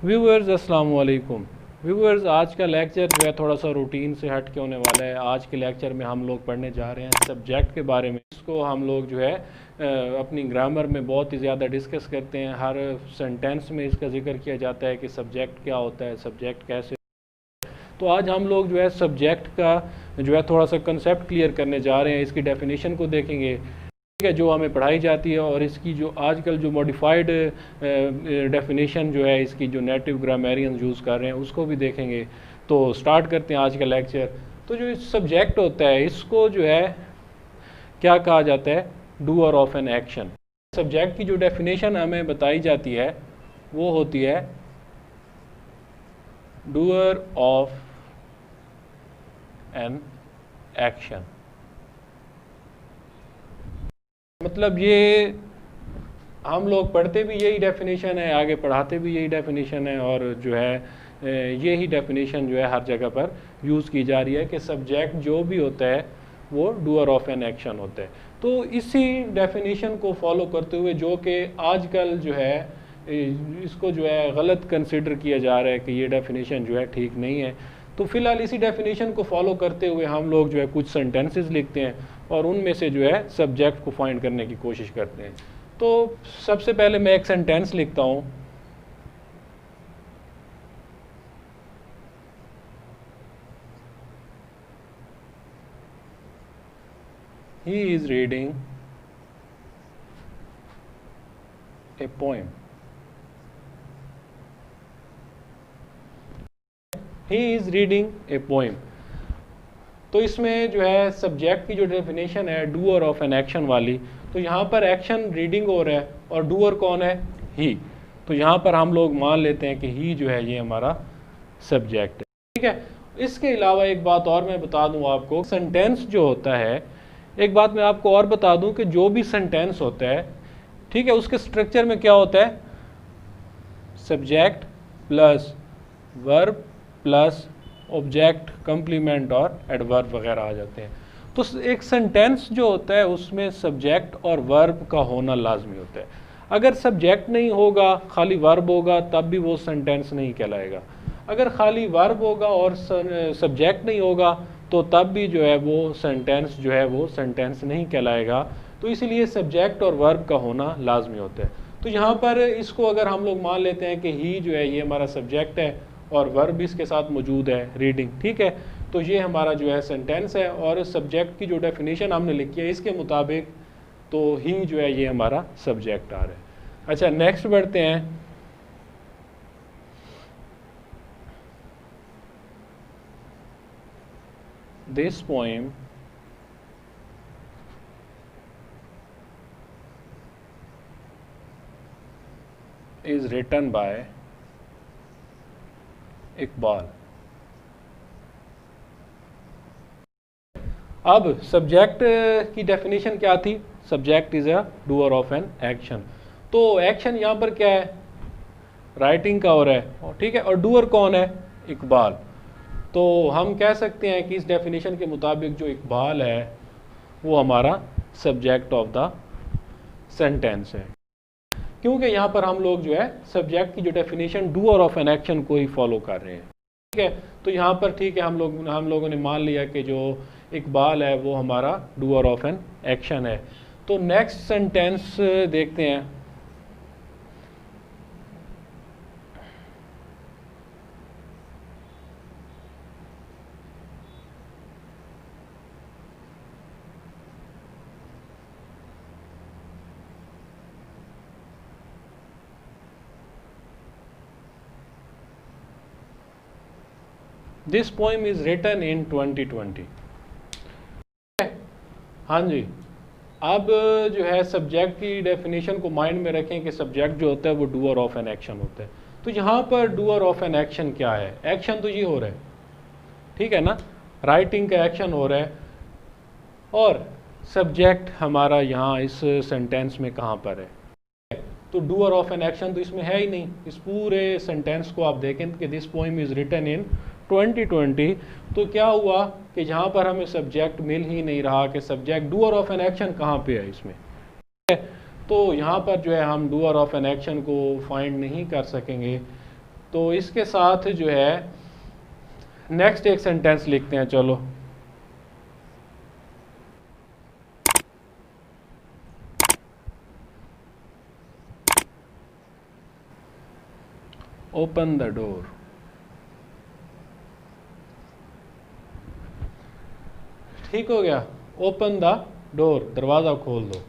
Viewers अस्सलाम वालेकुम। Viewers, आज का लेक्चर जो है थोड़ा सा रूटीन से हट के होने वाला है। आज के लेक्चर में हम लोग पढ़ने जा रहे हैं सब्जेक्ट के बारे में। इसको हम लोग जो है अपनी ग्रामर में बहुत ही ज़्यादा डिस्कस करते हैं। हर सेंटेंस में इसका जिक्र किया जाता है कि सब्जेक्ट क्या होता है, सब्जेक्ट कैसे। तो आज हम लोग जो है सब्जेक्ट का जो है थोड़ा सा कंसेप्ट क्लियर करने जा रहे हैं। इसकी डेफिनेशन को देखेंगे, ठीक है, जो हमें पढ़ाई जाती है, और इसकी जो आजकल जो मॉडिफाइड डेफिनेशन जो है इसकी जो नेटिव ग्रामेरियन यूज़ कर रहे हैं उसको भी देखेंगे। तो स्टार्ट करते हैं आज का लेक्चर। तो जो सब्जेक्ट होता है इसको जो है क्या कहा जाता है, doer of an action. Subject की जो डेफिनेशन हमें बताई जाती है वो होती है डूअर ऑफ एन एक्शन। मतलब ये हम लोग पढ़ते भी यही डेफिनेशन है, आगे पढ़ाते भी यही डेफिनेशन है, और जो है यही डेफिनेशन जो है हर जगह पर यूज़ की जा रही है कि सब्जेक्ट जो भी होता है वो डूअर ऑफ एन एक्शन होता है। तो इसी डेफिनेशन को फॉलो करते हुए, जो कि आजकल जो है इसको जो है गलत कंसिडर किया जा रहा है कि ये डेफिनेशन जो है ठीक नहीं है, तो फिलहाल इसी डेफिनेशन को फॉलो करते हुए हम लोग जो है कुछ सेंटेंसेस लिखते हैं और उनमें से जो है सब्जेक्ट को फाइंड करने की कोशिश करते हैं। तो सबसे पहले मैं एक सेंटेंस लिखता हूँ। He is reading a poem. He is reading a poem. तो इसमें जो है सब्जेक्ट की जो डेफिनेशन है डूअर ऑफ एन एक्शन वाली, तो यहाँ पर एक्शन रीडिंग हो रहा है और डूअर कौन है, ही। तो यहाँ पर हम लोग मान लेते हैं कि ही जो है ये हमारा सब्जेक्ट है, ठीक है। इसके अलावा एक बात और मैं बता दूँ आपको, सेंटेंस जो होता है, एक बात मैं आपको और बता दूं कि जो भी सेंटेंस होता है, ठीक है, उसके स्ट्रक्चर में क्या होता है, subject plus verb plus object, complement और एडवर्ब वगैरह आ जाते हैं। तो एक सेंटेंस जो होता है उसमें सब्जेक्ट और वर्ब का होना लाजमी होता है। अगर सब्जेक्ट नहीं होगा, खाली वर्ब होगा, तब भी वो सेंटेंस नहीं कहलाएगा। अगर खाली वर्ब होगा और सब्जेक्ट नहीं होगा तो तब भी जो है वो सेंटेंस जो है वो सेंटेंस नहीं कहलाएगा। तो इसलिए सब्जेक्ट और वर्ब का होना लाजमी होता है। तो यहाँ पर इसको अगर हम लोग मान लेते हैं कि ही जो है ये हमारा सब्जेक्ट है और वर्ब भी इसके साथ मौजूद है, रीडिंग, ठीक है, तो ये हमारा जो है सेंटेंस है। और सब्जेक्ट की जो डेफिनेशन हमने लिखी है इसके मुताबिक तो ही जो है ये हमारा सब्जेक्ट आ रहा है। अच्छा, नेक्स्ट बढ़ते हैं। This poem is written by Iqbal. अब सब्जेक्ट की डेफिनेशन क्या थी, subject is a doer of an action. तो एक्शन यहाँ पर क्या है, राइटिंग का हो रहा है, ठीक है, और डूअर कौन है, इकबाल। तो हम कह सकते हैं कि इस डेफिनेशन के मुताबिक जो इकबाल है वो हमारा सब्जेक्ट ऑफ द सेंटेंस है, क्योंकि यहाँ पर हम लोग जो है सब्जेक्ट की जो definition doer of an action को ही फॉलो कर रहे हैं, ठीक है। तो यहाँ पर ठीक है, हम लोगों ने मान लिया कि जो इकबाल है वो हमारा डूअर ऑफ एन एक्शन है। तो नेक्स्ट सेंटेंस देखते हैं। This poem is written in 2020। हाँ जी, अब जो है सब्जेक्ट की डेफिनेशन को माइंड में रखें कि सब्जेक्ट जो होता है वो डूअर ऑफ एन एक्शन होता है। तो यहाँ पर डूअर ऑफ एन एक्शन क्या है, एक्शन तो ये हो रहा है, ठीक है ना, राइटिंग का एक्शन हो रहा है, और सब्जेक्ट हमारा यहाँ इस सेंटेंस में कहाँ पर है, तो डूअर ऑफ एन एक्शन तो इसमें है ही नहीं। इस पूरे सेंटेंस को आप देखें कि this poem is written in 2020, तो क्या हुआ कि यहाँ पर हमें सब्जेक्ट मिल ही नहीं रहा कि subject doer of an action कहाँ पे है इसमें। तो यहाँ पर जो है हम डूअर ऑफ एन एक्शन को फाइंड नहीं कर सकेंगे। तो इसके साथ जो है नेक्स्ट एक सेंटेंस लिखते हैं। चलो, ओपन द डोर। ठीक हो गया, ओपन द डोर, दरवाज़ा खोल दो।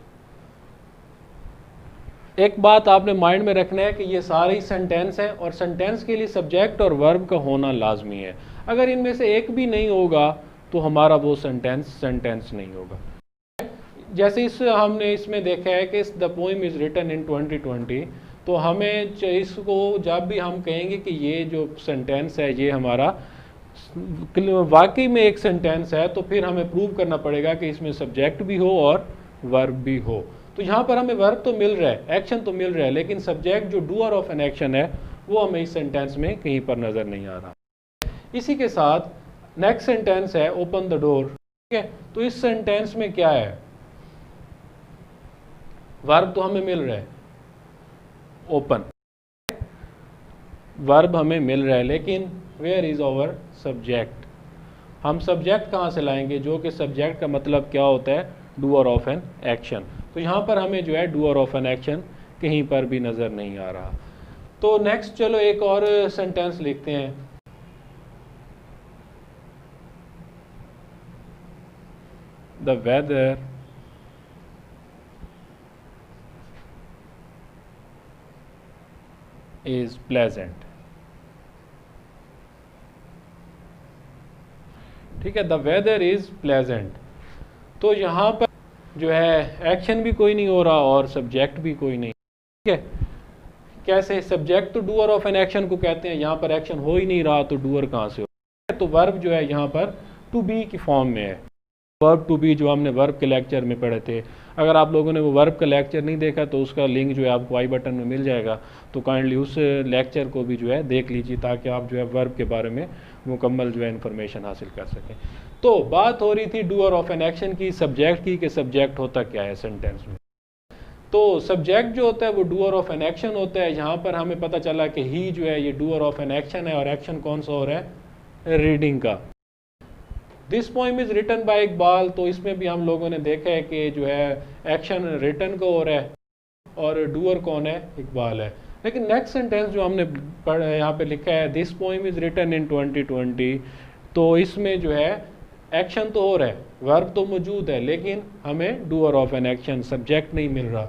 एक बात आपने माइंड में रखना है कि ये सारे सेंटेंस हैं और सेंटेंस के लिए सब्जेक्ट और वर्ब का होना लाजमी है। अगर इनमें से एक भी नहीं होगा तो हमारा वो सेंटेंस नहीं होगा। जैसे हमने इसमें देखा है कि the poem is written in 2020, तो हमें इसको जब भी हम कहेंगे कि ये जो सेंटेंस है ये हमारा वाकई में एक सेंटेंस है, तो फिर हमें प्रूव करना पड़ेगा कि इसमें सब्जेक्ट भी हो और वर्ब भी हो। तो यहाँ पर हमें वर्ब तो मिल रहा है, एक्शन तो मिल रहा है, लेकिन सब्जेक्ट जो डूअर ऑफ एन एक्शन है वो हमें इस सेंटेंस में कहीं पर नज़र नहीं आ रहा। इसी के साथ नेक्स्ट सेंटेंस है ओपन द डोर। ठीक है, तो इस सेंटेंस में क्या है, वर्ब तो हमें मिल रहा है ओपन, वर्ब हमें मिल रहा है, लेकिन वेयर इज़ आवर सब्जेक्ट। हम सब्जेक्ट कहाँ से लाएंगे, जो कि सब्जेक्ट का मतलब क्या होता है, डूअर ऑफ एन एक्शन। तो यहाँ पर हमें जो है डूअर ऑफ एन एक्शन कहीं पर भी नज़र नहीं आ रहा। तो नेक्स्ट चलो एक और सेंटेंस लिखते हैं। The weather is pleasant. ठीक है, द वेदर इज प्लेजेंट। तो यहाँ पर जो है एक्शन भी कोई नहीं हो रहा और सब्जेक्ट भी कोई नहीं। ठीक है, कैसे, सब्जेक्ट तो डूअर ऑफ एन एक्शन को कहते हैं, यहाँ पर एक्शन हो ही नहीं रहा तो डूअर कहाँ से हो। तो वर्ब जो है यहाँ पर टू बी की फॉर्म में है। वर्ब टू बी जो हमने वर्ब के लेक्चर में पढ़े थे, अगर आप लोगों ने वो वर्ब का लेक्चर नहीं देखा तो उसका लिंक जो है आपको आई बटन में मिल जाएगा, तो काइंडली उस लेक्चर को भी जो है देख लीजिए ताकि आप जो है वर्ब के बारे में मुकम्मल जो है इन्फॉर्मेशन हासिल कर सकें। तो बात हो रही थी डूअर ऑफ एन एक्शन की, सब्जेक्ट की, कि सब्जेक्ट होता क्या है सेंटेंस में। तो सब्जेक्ट जो होता है वो डूअर ऑफ एन एक्शन होता है। यहाँ पर हमें पता चला कि ही जो है ये डूअर ऑफ एन एक्शन है, और एक्शन कौन सा हो रहा है, रीडिंग का। This poem is written by Iqbal, तो इसमें भी हम लोगों ने देखा है कि जो है एक्शन रिटन को हो रहा है और डूअर कौन है, इकबाल है। लेकिन नेक्स्ट सेंटेंस जो हमने यहाँ पे लिखा है, this poem is written in 2020, तो इसमें जो है एक्शन तो हो रहा है, वर्ब तो मौजूद है, लेकिन हमें doer of an action subject नहीं मिल रहा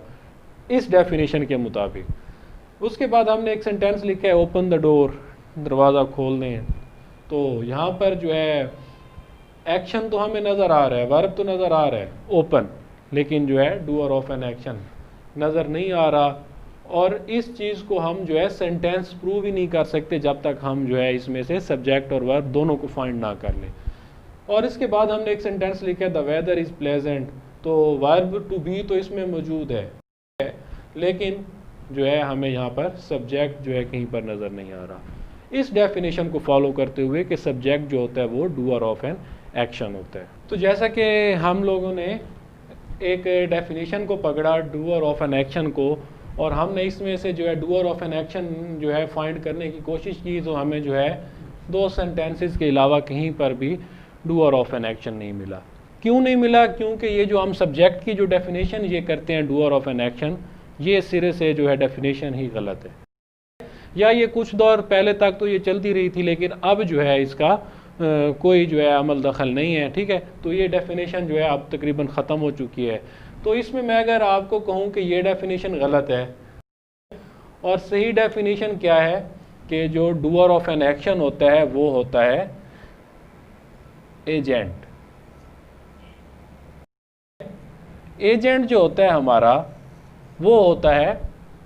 इस डेफिनेशन के मुताबिक। उसके बाद हमने एक सेंटेंस लिखा है ओपन द डोर, दरवाज़ा खोल दें। तो यहाँ पर जो है एक्शन तो हमें नज़र आ रहा है, वर्ब तो नज़र आ रहा है ओपन, लेकिन जो है डूअर ऑफ एन एक्शन नज़र नहीं आ रहा। और इस चीज़ को हम जो है सेंटेंस प्रूव ही नहीं कर सकते जब तक हम जो है इसमें से सब्जेक्ट और वर्ब दोनों को फाइंड ना कर लें। और इसके बाद हमने एक सेंटेंस लिखा है द वेदर इज़ प्लेजेंट, तो वर्ब टू बी तो इसमें मौजूद है, लेकिन जो है हमें यहाँ पर सब्जेक्ट जो है कहीं पर नज़र नहीं आ रहा। इस डेफिनेशन को फॉलो करते हुए कि सब्जेक्ट जो होता है वो डूअर ऑफ एन एक्शन होता है। तो जैसा कि हम लोगों ने एक डेफिनेशन को पकड़ा डूअर ऑफ एन एक्शन को, और हमने इसमें से जो है डूअर ऑफ एन एक्शन जो है फाइंड करने की कोशिश की, तो हमें जो है दो सेंटेंसेस के अलावा कहीं पर भी डूअर ऑफ एन एक्शन नहीं मिला। क्यों नहीं मिला? क्योंकि ये जो हम सब्जेक्ट की जो डेफिनेशन ये करते हैं डूअर ऑफ एन एक्शन, ये सिरे से जो है डेफिनेशन ही गलत है। या ये कुछ दौर पहले तक तो ये चलती रही थी, लेकिन अब जो है इसका कोई जो है अमल दखल नहीं है। ठीक है, तो ये डेफिनेशन जो है अब तकरीबन ख़त्म हो चुकी है। तो इसमें मैं अगर आपको कहूँ कि ये डेफिनेशन गलत है और सही डेफिनेशन क्या है कि जो डूअर ऑफ एन एक्शन होता है वो होता है एजेंट। एजेंट जो होता है हमारा वो होता है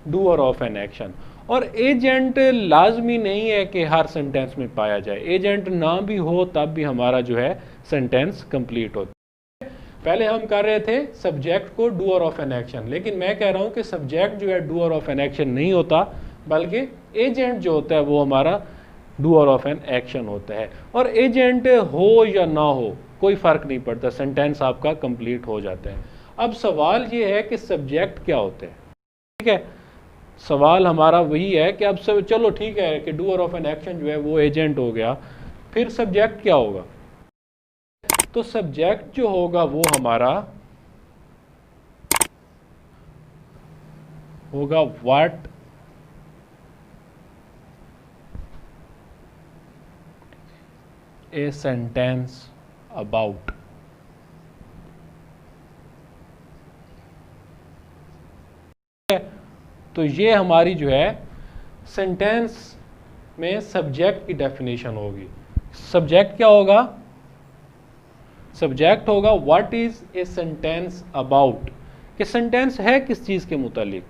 डूअर ऑफ एन एक्शन। और एजेंट लाजमी नहीं है कि हर सेंटेंस में पाया जाए, एजेंट ना भी हो तब भी हमारा जो है सेंटेंस कंप्लीट होता है। पहले हम कर रहे थे सब्जेक्ट को डूअर ऑफ एन एक्शन, लेकिन मैं कह रहा हूँ कि सब्जेक्ट जो है डूअर ऑफ एन एक्शन नहीं होता, बल्कि एजेंट जो होता है वो हमारा डूअर ऑफ एन एक्शन होता है। और एजेंट हो या ना हो कोई फ़र्क नहीं पड़ता, सेंटेंस आपका कंप्लीट हो जाता है। अब सवाल ये है कि सब्जेक्ट क्या होते हैं। ठीक है, सवाल हमारा वही है कि अब सब चलो ठीक है कि डूअर ऑफ एन एक्शन जो है वो एजेंट हो गया, फिर सब्जेक्ट क्या होगा? तो सब्जेक्ट जो होगा वो हमारा होगा व्हाट ए सेंटेंस अबाउट। तो ये हमारी जो है सेंटेंस में सब्जेक्ट की डेफिनेशन होगी। सब्जेक्ट क्या होगा? सब्जेक्ट होगा what is a sentence about, कि सेंटेंस है किस चीज़ के मुतालिक,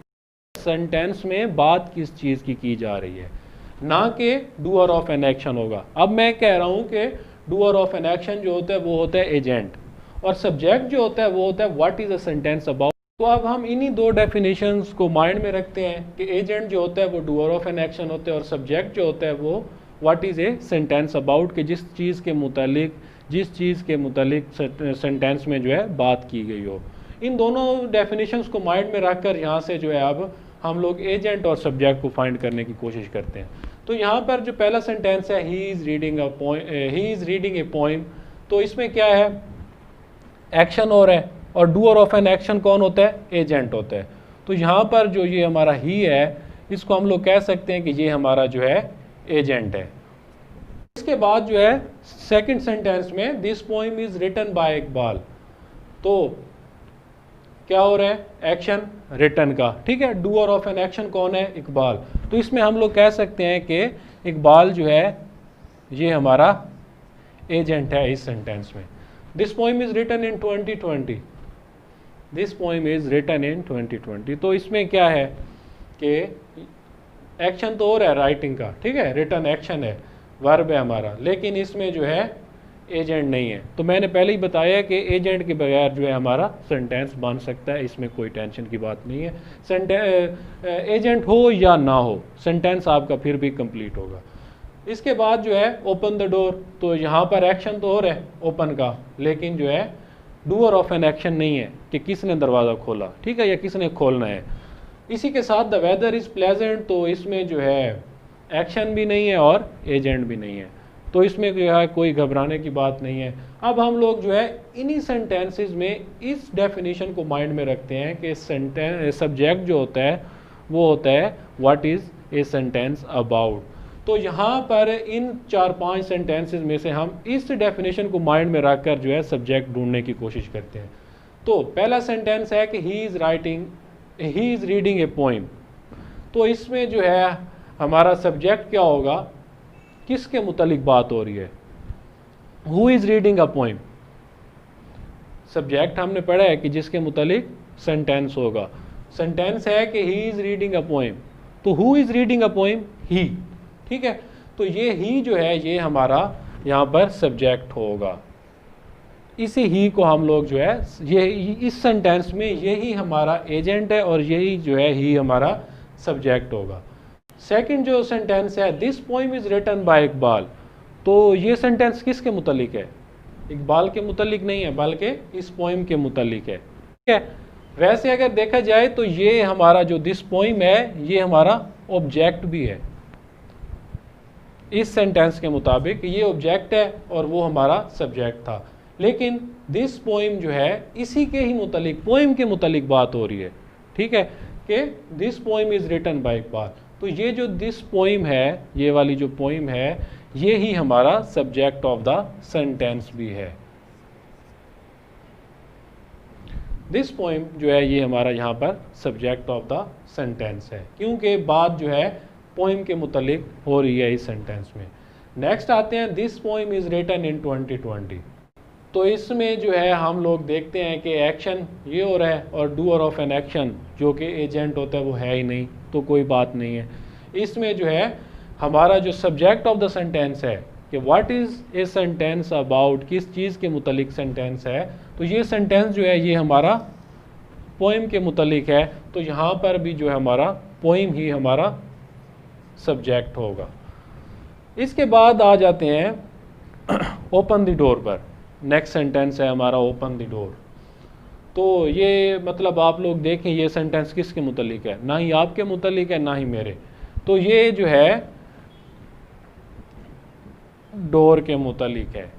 सेंटेंस में बात किस चीज़ की जा रही है, ना कि डूअर ऑफ एन एक्शन होगा। अब मैं कह रहा हूं कि डूअर ऑफ एन एक्शन जो होता है वो होता है एजेंट, और सब्जेक्ट जो होता है वो होता है what is a sentence about. तो अब हम इन्हीं दो डेफिनेशंस को माइंड में रखते हैं कि एजेंट जो होता है वो डूअर ऑफ एन एक्शन होता है, और सब्जेक्ट जो होता है वो what is a sentence about, कि जिस चीज़ के मुतालिक सेंटेंस में जो है बात की गई हो। इन दोनों डेफिनेशंस को माइंड में रखकर यहाँ से जो है अब हम लोग एजेंट और सब्जेक्ट को फाइंड करने की कोशिश करते हैं। तो यहाँ पर जो पहला सेंटेंस है ही इज़ रीडिंग ए पोइम, तो इसमें क्या है? एक्शन हो रहा है, और डूअर ऑफ एन एक्शन कौन होता है? एजेंट होता है। तो यहाँ पर जो ये हमारा ही है, इसको हम लोग कह सकते हैं कि ये हमारा जो है एजेंट है। इसके बाद जो है सेकंड सेंटेंस में this poem is written by Iqbal, तो क्या हो रहा है? एक्शन रिटन का, ठीक है। डूअर ऑफ एन एक्शन कौन है? इकबाल। तो इसमें हम लोग कह सकते हैं कि इकबाल जो है ये हमारा एजेंट है इस सेंटेंस में। This poem is written in 2020, this poem is written in 2020। तो इसमें क्या है कि एक्शन तो हो रहा है राइटिंग का, ठीक है, रिटन एक्शन है, वर्ब है हमारा, लेकिन इसमें जो है एजेंट नहीं है। तो मैंने पहले ही बताया कि एजेंट के बगैर जो है हमारा सेंटेंस बन सकता है, इसमें कोई टेंशन की बात नहीं है। एजेंट हो या ना हो, सेंटेंस आपका फिर भी कंप्लीट होगा। इसके बाद जो है ओपन द डोर, तो यहाँ पर एक्शन तो हो रहा है ओपन का, लेकिन जो है डूअर ऑफ एन एक्शन नहीं है कि किसने दरवाज़ा खोला, ठीक है, या किसने खोलना है। इसी के साथ द वेदर इज़ प्लेजेंट, तो इसमें जो है एक्शन भी नहीं है और एजेंट भी नहीं है, तो इसमें जो है कोई घबराने की बात नहीं है। अब हम लोग जो है इन्हीं सेंटेंसेस में इस डेफिनेशन को माइंड में रखते हैं कि सब्जेक्ट जो होता है वो होता है what is a sentence about. तो यहाँ पर इन 4-5 सेंटेंसेस में से हम इस डेफिनेशन को माइंड में रखकर जो है सब्जेक्ट ढूंढने की कोशिश करते हैं। तो पहला सेंटेंस है कि he is reading A poem, तो इसमें जो है हमारा सब्जेक्ट क्या होगा? किसके मुतालिक बात हो रही है? Who is reading a poem. Subject हमने पढ़ा है कि जिसके मुतालिक सेंटेंस होगा। सेंटेंस है कि he is reading a poem, तो who is reading a poem? He, ठीक है। तो ये ही जो है ये हमारा यहाँ पर सब्जेक्ट होगा। इसी ही को हम लोग जो है ये इस सेंटेंस में यही हमारा एजेंट है और यही जो है ही हमारा सब्जेक्ट होगा। सेकंड जो सेंटेंस है this poem is written by Iqbal, तो ये सेंटेंस किसके मुतालिक है? इकबाल के मुतालिक नहीं है, बल्कि इस पोइम के मुतालिक है, ठीक है। वैसे अगर देखा जाए तो ये हमारा जो दिस पोइम है ये हमारा ऑब्जेक्ट भी है। इस सेंटेंस के मुताबिक ये ऑब्जेक्ट है और वो हमारा सब्जेक्ट था, लेकिन दिस पोइम जो है इसी के ही मुतालिक, पोइम के मुतालिक बात हो रही है, ठीक है, कि this poem is written by Iqbal. तो ये जो दिस पोइम है, ये वाली जो पोइम है, ये ही हमारा सब्जेक्ट ऑफ द सेंटेंस भी है। दिस पोइम जो है ये हमारा यहाँ पर सब्जेक्ट ऑफ द सेंटेंस है, क्योंकि बात जो है पोइम के मुतालिक हो रही है इस सेंटेंस में। नेक्स्ट आते हैं this poem is written in 2020, तो इसमें जो है हम लोग देखते हैं कि एक्शन ये हो रहा है और डूअर ऑफ एन एक्शन जो कि एजेंट होता है वो है ही नहीं, तो कोई बात नहीं है। इसमें जो है हमारा जो सब्जेक्ट ऑफ द सेंटेंस है कि what is a sentence about, किस चीज़ के मुतालिक सेंटेंस है, तो ये सेंटेंस जो है ये हमारा पोइम के मुतालिक है, तो यहाँ पर भी जो है हमारा पोइम ही हमारा सब्जेक्ट होगा। इसके बाद आ जाते हैं ओपन द डोर पर। नेक्स्ट सेंटेंस है हमारा ओपन द डोर, तो ये मतलब आप लोग देखें ये सेंटेंस किसके मुतल्लिक है, ना ही आपके मुतल्लिक है ना ही मेरे। तो ये जो है डोर के मुतल्लिक है।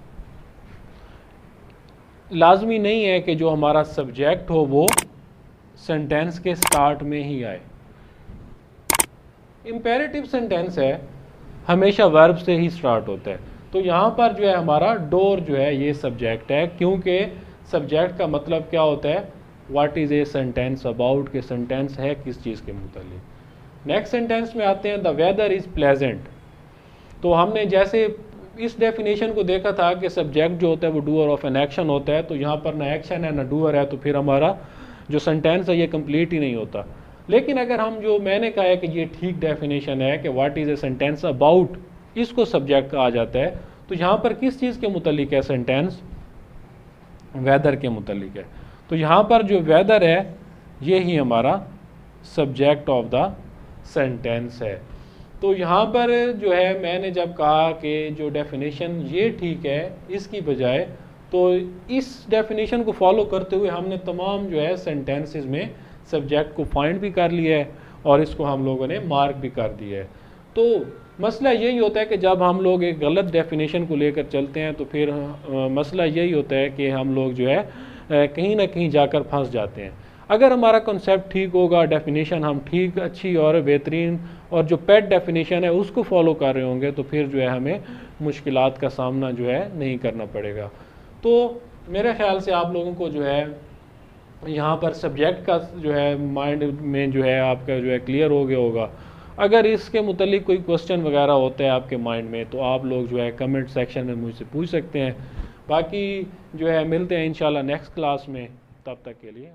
लाजमी नहीं है कि जो हमारा सब्जेक्ट हो वो सेंटेंस के स्टार्ट में ही आए। इम्पेरेटिव सेंटेंस है हमेशा वर्ब से ही स्टार्ट होता है। तो यहाँ पर जो है हमारा डोर जो है ये सब्जेक्ट है, क्योंकि सब्जेक्ट का मतलब क्या होता है, what is a sentence about, के सेंटेंस है किस चीज़ के मुतालिक। नेक्स्ट सेंटेंस में आते हैं द वेदर इज़ प्लेजेंट। तो हमने जैसे इस डेफिनेशन को देखा था कि सब्जेक्ट जो होता है वो डूअर ऑफ एन एक्शन होता है, तो यहाँ पर ना एक्शन है ना डूअर है, तो फिर हमारा जो सेंटेंस है ये कंप्लीट ही नहीं होता। लेकिन अगर हम जो मैंने कहा है कि ये ठीक डेफिनेशन है कि what is a sentence about, इसको सब्जेक्ट कहा जाता है, तो यहाँ पर किस चीज़ के मुतालिक है सेंटेंस, वेदर के मुतालिक है। तो यहाँ पर जो वेदर है ये ही हमारा सब्जेक्ट ऑफ द सेंटेंस है। तो यहाँ पर जो है मैंने जब कहा कि जो डेफिनेशन ये ठीक है इसकी बजाय, तो इस डेफिनेशन को फॉलो करते हुए हमने तमाम जो है सेंटेंसेस में सब्जेक्ट को फाइंड भी कर लिया है और इसको हम लोगों ने मार्क भी कर दिया है। तो मसला यही होता है कि जब हम लोग एक गलत डेफिनेशन को लेकर चलते हैं तो फिर मसला यही होता है कि हम लोग जो है कहीं ना कहीं जाकर फंस जाते हैं। अगर हमारा कॉन्सेप्ट ठीक होगा, डेफिनेशन हम ठीक अच्छी और बेहतरीन और जो पेट डेफिनेशन है उसको फॉलो कर रहे होंगे, तो फिर जो है हमें मुश्किलात का सामना जो है नहीं करना पड़ेगा। तो मेरे ख्याल से आप लोगों को जो है यहाँ पर सब्जेक्ट का जो है माइंड में जो है आपका जो है क्लियर हो गया होगा। अगर इसके मुतालिक कोई क्वेश्चन वगैरह होता है आपके माइंड में तो आप लोग जो है कमेंट सेक्शन में मुझसे पूछ सकते हैं। बाकी जो है मिलते हैं इंशाल्लाह नेक्स्ट क्लास में, तब तक के लिए